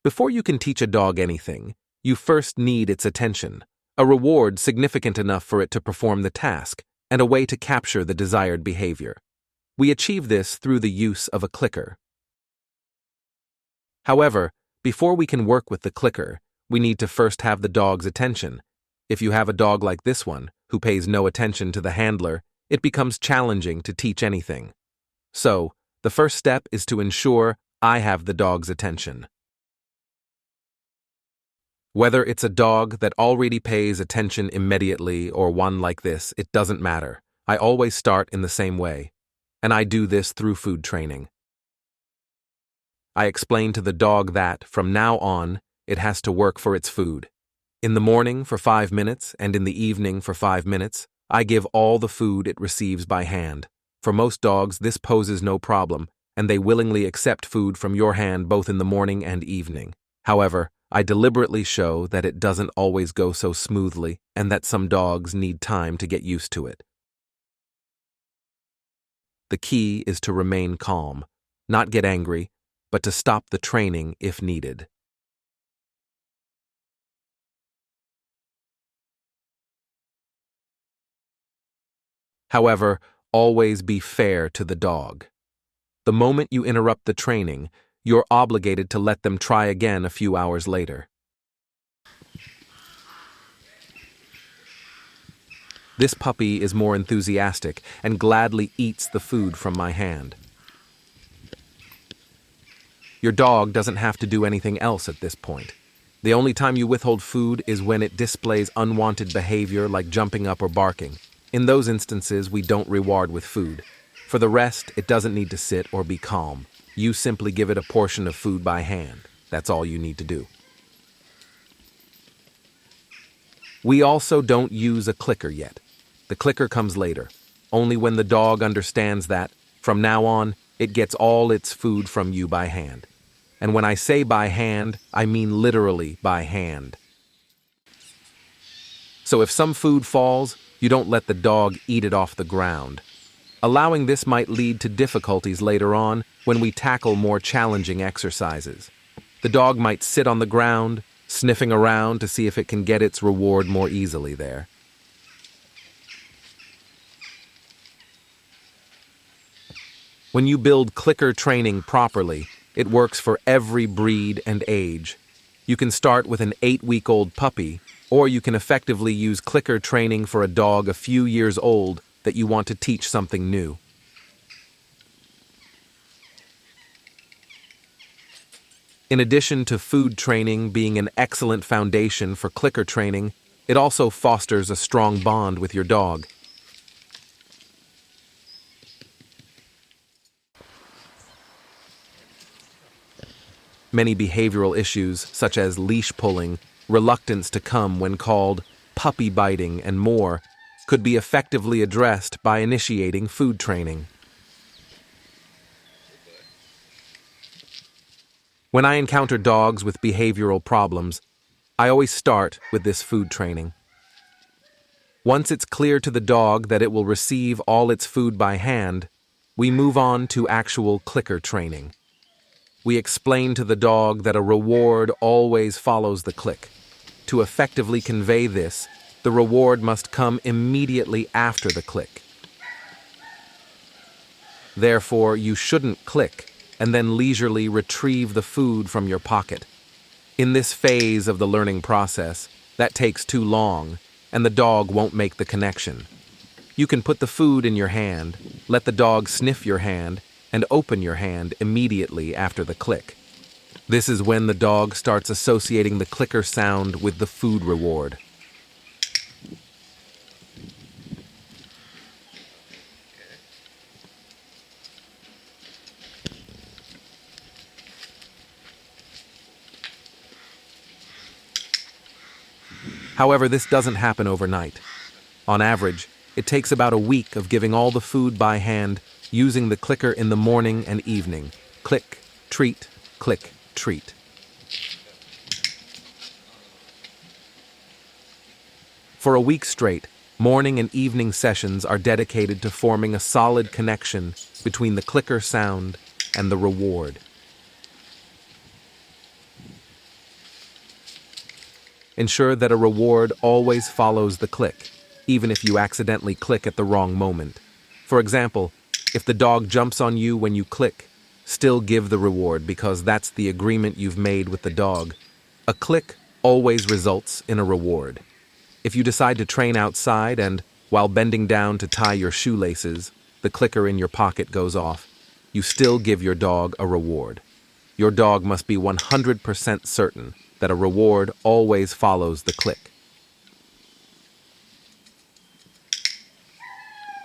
Before you can teach a dog anything, you first need its attention, a reward significant enough for it to perform the task, and a way to capture the desired behavior. We achieve this through the use of a clicker. However, before we can work with the clicker, we need to first have the dog's attention. If you have a dog like this one, who pays no attention to the handler, it becomes challenging to teach anything. So, the first step is to ensure I have the dog's attention. Whether it's a dog that already pays attention immediately or one like this, it doesn't matter. I always start in the same way, and I do this through food training. I explain to the dog that, from now on, it has to work for its food. In the morning for 5 minutes and in the evening for 5 minutes, I give all the food it receives by hand. For most dogs, this poses no problem, and they willingly accept food from your hand both in the morning and evening. However, I deliberately show that it doesn't always go so smoothly and that some dogs need time to get used to it. The key is to remain calm, not get angry, but to stop the training if needed. However, always be fair to the dog. The moment you interrupt the training, you're obligated to let them try again a few hours later. This puppy is more enthusiastic and gladly eats the food from my hand. Your dog doesn't have to do anything else at this point. The only time you withhold food is when it displays unwanted behavior like jumping up or barking. In those instances, we don't reward with food. For the rest, it doesn't need to sit or be calm. You simply give it a portion of food by hand. That's all you need to do. We also don't use a clicker yet. The clicker comes later, only when the dog understands that, from now on, it gets all its food from you by hand. And when I say by hand, I mean literally by hand. So if some food falls, you don't let the dog eat it off the ground. Allowing this might lead to difficulties later on when we tackle more challenging exercises. The dog might sit on the ground, sniffing around to see if it can get its reward more easily there. When you build clicker training properly, it works for every breed and age. You can start with an 8-week-old puppy, or you can effectively use clicker training for a dog a few years old that you want to teach something new. In addition to food training being an excellent foundation for clicker training, it also fosters a strong bond with your dog. Many behavioral issues, such as leash pulling, reluctance to come when called, puppy biting, and more, could be effectively addressed by initiating food training. When I encounter dogs with behavioral problems, I always start with this food training. Once it's clear to the dog that it will receive all its food by hand, we move on to actual clicker training. We explain to the dog that a reward always follows the click. To effectively convey this, the reward must come immediately after the click. Therefore, you shouldn't click and then leisurely retrieve the food from your pocket. In this phase of the learning process, that takes too long, and the dog won't make the connection. You can put the food in your hand, let the dog sniff your hand, and open your hand immediately after the click. This is when the dog starts associating the clicker sound with the food reward. However, this doesn't happen overnight. On average, it takes about a week of giving all the food by hand, using the clicker in the morning and evening. Click, treat, click, treat. For a week straight, morning and evening sessions are dedicated to forming a solid connection between the clicker sound and the reward. Ensure that a reward always follows the click, even if you accidentally click at the wrong moment. For example, if the dog jumps on you when you click, still give the reward because that's the agreement you've made with the dog. A click always results in a reward. If you decide to train outside and, while bending down to tie your shoelaces, the clicker in your pocket goes off, you still give your dog a reward. Your dog must be 100% certain that a reward always follows the click.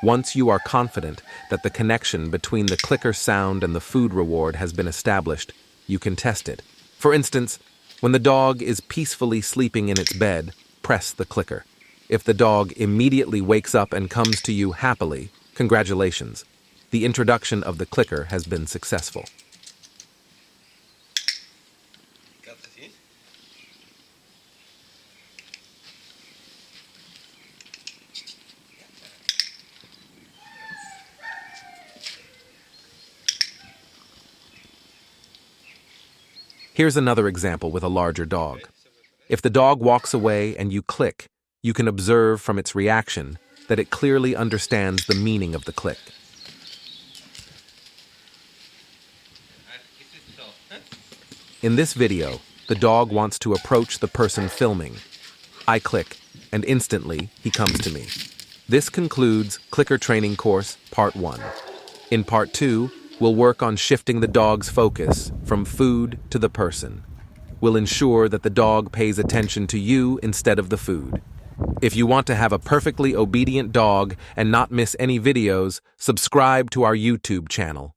Once you are confident that the connection between the clicker sound and the food reward has been established, you can test it. For instance, when the dog is peacefully sleeping in its bed, press the clicker. If the dog immediately wakes up and comes to you happily, congratulations. The introduction of the clicker has been successful. Here's another example with a larger dog. If the dog walks away and you click, you can observe from its reaction that it clearly understands the meaning of the click. In this video, the dog wants to approach the person filming. I click, and instantly he comes to me. This concludes Clicker Training Course Part 1. In Part 2, we'll work on shifting the dog's focus from food to the person. We'll ensure that the dog pays attention to you instead of the food. If you want to have a perfectly obedient dog and not miss any videos, subscribe to our YouTube channel.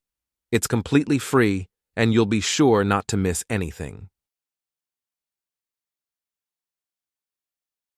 It's completely free, and you'll be sure not to miss anything.